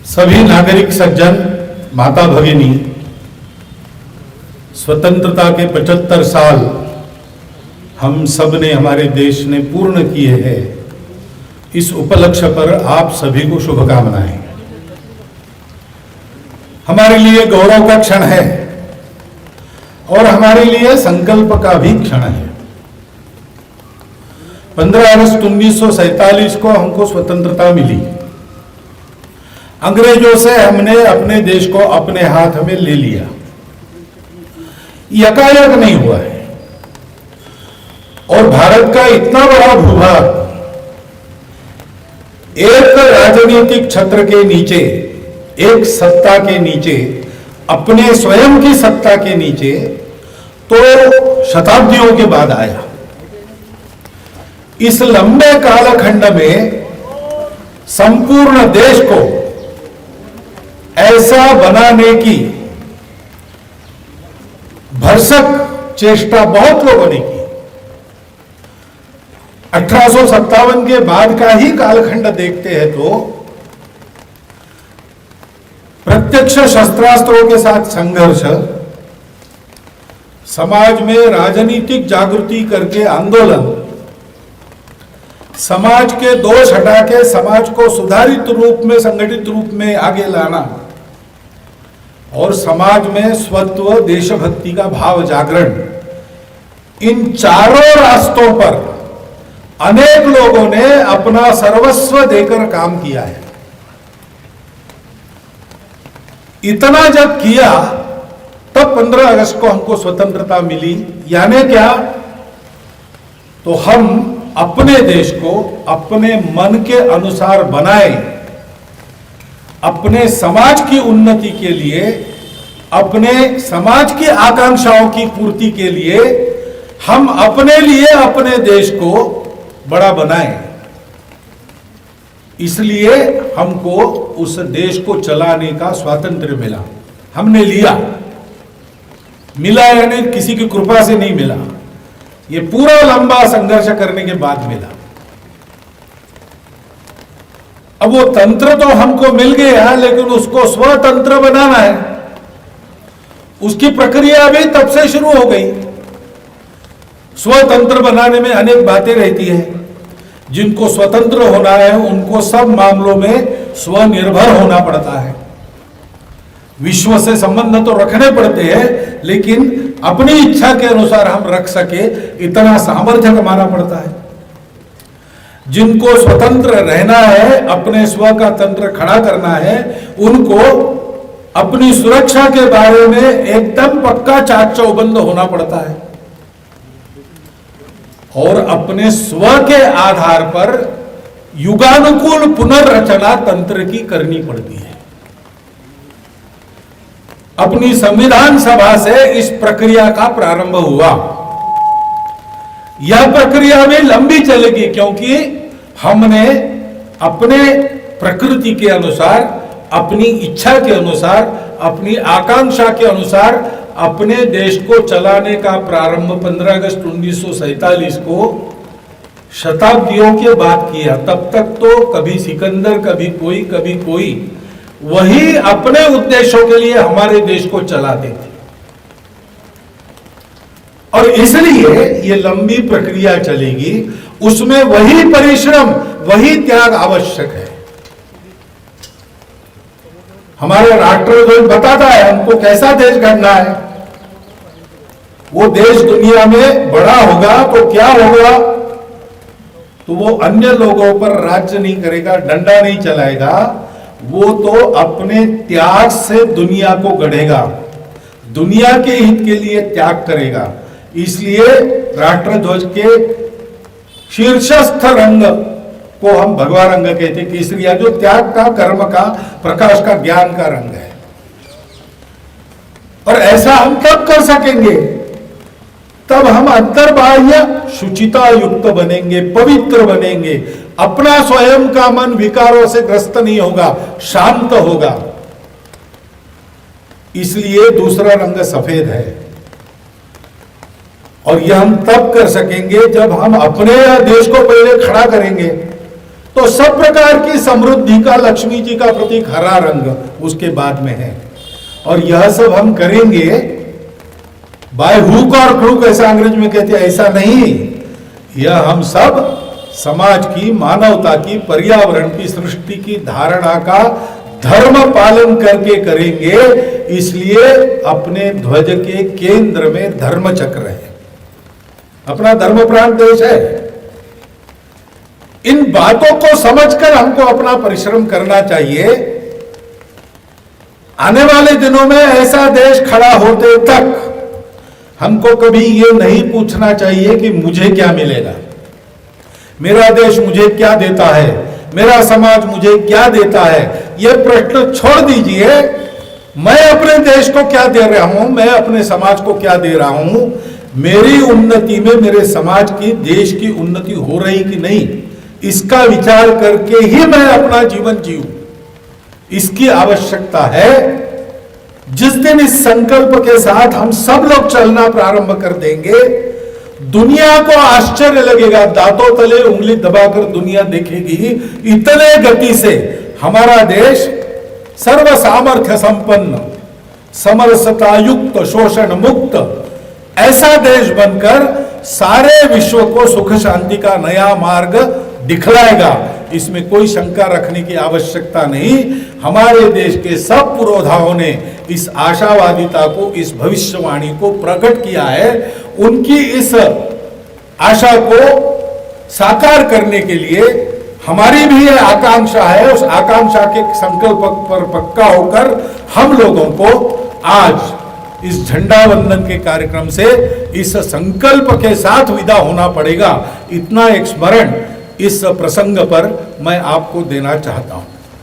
सभी नागरिक सज्जन, माता भगिनी, स्वतंत्रता के 75 साल हम सब ने, हमारे देश ने पूर्ण किए हैं। इस उपलक्ष्य पर आप सभी को शुभकामनाएं। हमारे लिए गौरव का क्षण है और हमारे लिए संकल्प का भी क्षण है। 15 अगस्त 1947 को हमको स्वतंत्रता मिली। अंग्रेजों से हमने अपने देश को अपने हाथ में ले लिया। यकायक नहीं हुआ है और भारत का इतना बड़ा भूभाग एक राजनीतिक छत्र के नीचे, एक सत्ता के नीचे, अपने स्वयं की सत्ता के नीचे तो शताब्दियों के बाद आया। इस लंबे कालखंड में संपूर्ण देश को ऐसा बनाने की भरसक चेष्टा बहुत लोगों ने की। 1857 के बाद का ही कालखंड देखते हैं तो प्रत्यक्ष शस्त्रास्त्रों के साथ संघर्ष, समाज में राजनीतिक जागृति करके आंदोलन, समाज के दोष हटा के समाज को सुधारित रूप में, संगठित रूप में आगे लाना और समाज में स्वत्व, देशभक्ति का भाव जागरण, इन चारों रास्तों पर अनेक लोगों ने अपना सर्वस्व देकर काम किया है। इतना जब किया तब 15 अगस्त को हमको स्वतंत्रता मिली। यानी क्या? तो हम अपने देश को अपने मन के अनुसार बनाए, अपने समाज की उन्नति के लिए, अपने समाज की आकांक्षाओं की पूर्ति के लिए हम अपने लिए अपने देश को बड़ा बनाए। इसलिए हमको उस देश को चलाने का स्वातंत्र्य मिला। हमने लिया, मिला यानी किसी की कृपा से नहीं मिला, ये पूरा लंबा संघर्ष करने के बाद मिला। अब वो तंत्र तो हमको मिल गया, लेकिन उसको स्वतंत्र बनाना है। उसकी प्रक्रिया भी तब से शुरू हो गई। स्वतंत्र बनाने में अनेक बातें रहती हैं। जिनको स्वतंत्र होना है उनको सब मामलों में स्वनिर्भर होना पड़ता है। विश्व से संबंध तो रखने पड़ते हैं, लेकिन अपनी इच्छा के अनुसार हम रख सके इतना सामर्थ्य कमाना पड़ता है। जिनको स्वतंत्र रहना है, अपने स्व का तंत्र खड़ा करना है, उनको अपनी सुरक्षा के बारे में एकदम पक्का चाक चौबंद होना पड़ता है और अपने स्व के आधार पर युगानुकूल पुनर्रचना तंत्र की करनी पड़ती है। अपनी संविधान सभा से इस प्रक्रिया का प्रारंभ हुआ। यह प्रक्रिया भी लंबी चलेगी, क्योंकि हमने अपने प्रकृति के अनुसार, अपनी इच्छा के अनुसार, अपनी आकांक्षा के अनुसार अपने देश को चलाने का प्रारंभ 15 अगस्त 1947 को शताब्दियों के बाद किया। तब तक तो कभी सिकंदर, कभी कोई वही अपने उद्देश्यों के लिए हमारे देश को चलाते थे। और इसलिए ये लंबी प्रक्रिया चलेगी, उसमें वही परिश्रम, वही त्याग आवश्यक है। हमारे राष्ट्रध्वज बताता है हमको कैसा देश गढ़ना है। वो देश दुनिया में बड़ा होगा तो क्या होगा? तो वो अन्य लोगों पर राज्य नहीं करेगा, डंडा नहीं चलाएगा, वो तो अपने त्याग से दुनिया को गढ़ेगा, दुनिया के हित के लिए त्याग करेगा। इसलिए राष्ट्रध्वज के शीर्षस्थ रंग को हम भगवा रंग कहते, केसरिया, जो त्याग का, कर्म का, प्रकाश का, ज्ञान का रंग है। और ऐसा हम तब कर सकेंगे तब हम अंतर्बाह्य शुचिता युक्त बनेंगे, पवित्र बनेंगे, अपना स्वयं का मन विकारों से ग्रस्त नहीं होगा, शांत होगा। इसलिए दूसरा रंग सफेद है। और यह हम तब कर सकेंगे जब हम अपने देश को पहले खड़ा करेंगे, तो सब प्रकार की समृद्धि का लक्ष्मी जी का प्रतीक हरा रंग उसके बाद में है। और यह सब हम करेंगे बाय हुक और क्रूक, ऐसा अंग्रेज में कहते हैं, ऐसा नहीं। यह हम सब समाज की, मानवता की, पर्यावरण की, सृष्टि की धारणा का धर्म पालन करके करेंगे। इसलिए अपने ध्वज के केंद्र में धर्म चक्र है, अपना धर्म प्रांत देश है। इन बातों को समझकर हमको अपना परिश्रम करना चाहिए। आने वाले दिनों में ऐसा देश खड़ा होते तक हमको कभी ये नहीं पूछना चाहिए कि मुझे क्या मिलेगा, मेरा देश मुझे क्या देता है, मेरा समाज मुझे क्या देता है। यह प्रश्न छोड़ दीजिए, मैं अपने देश को क्या दे रहा हूं, मैं अपने समाज को क्या दे रहा हूं, मेरी उन्नति में मेरे समाज की, देश की उन्नति हो रही कि नहीं, इसका विचार करके ही मैं अपना जीवन जीऊं, इसकी आवश्यकता है। जिस दिन इस संकल्प के साथ हम सब लोग चलना प्रारंभ कर देंगे, दुनिया को आश्चर्य लगेगा, दांतों तले उंगली दबाकर दुनिया देखेगी, इतने गति से हमारा देश सर्व सामर्थ्य संपन्न, समरसता युक्त, शोषण मुक्त ऐसा देश बनकर सारे विश्व को सुख शांति का नया मार्ग दिखलाएगा। इसमें कोई शंका रखने की आवश्यकता नहीं। हमारे देश के सब पुरोधाओं ने इस आशावादिता को, इस भविष्यवाणी को प्रकट किया है। उनकी इस आशा को साकार करने के लिए हमारी भी यह आकांक्षा है। उस आकांक्षा के संकल्प पर पक्का होकर हम लोगों को आज इस झंडा वंदन के कार्यक्रम से इस संकल्प के साथ विदा होना पड़ेगा। इतना एक स्मरण इस प्रसंग पर मैं आपको देना चाहता हूं।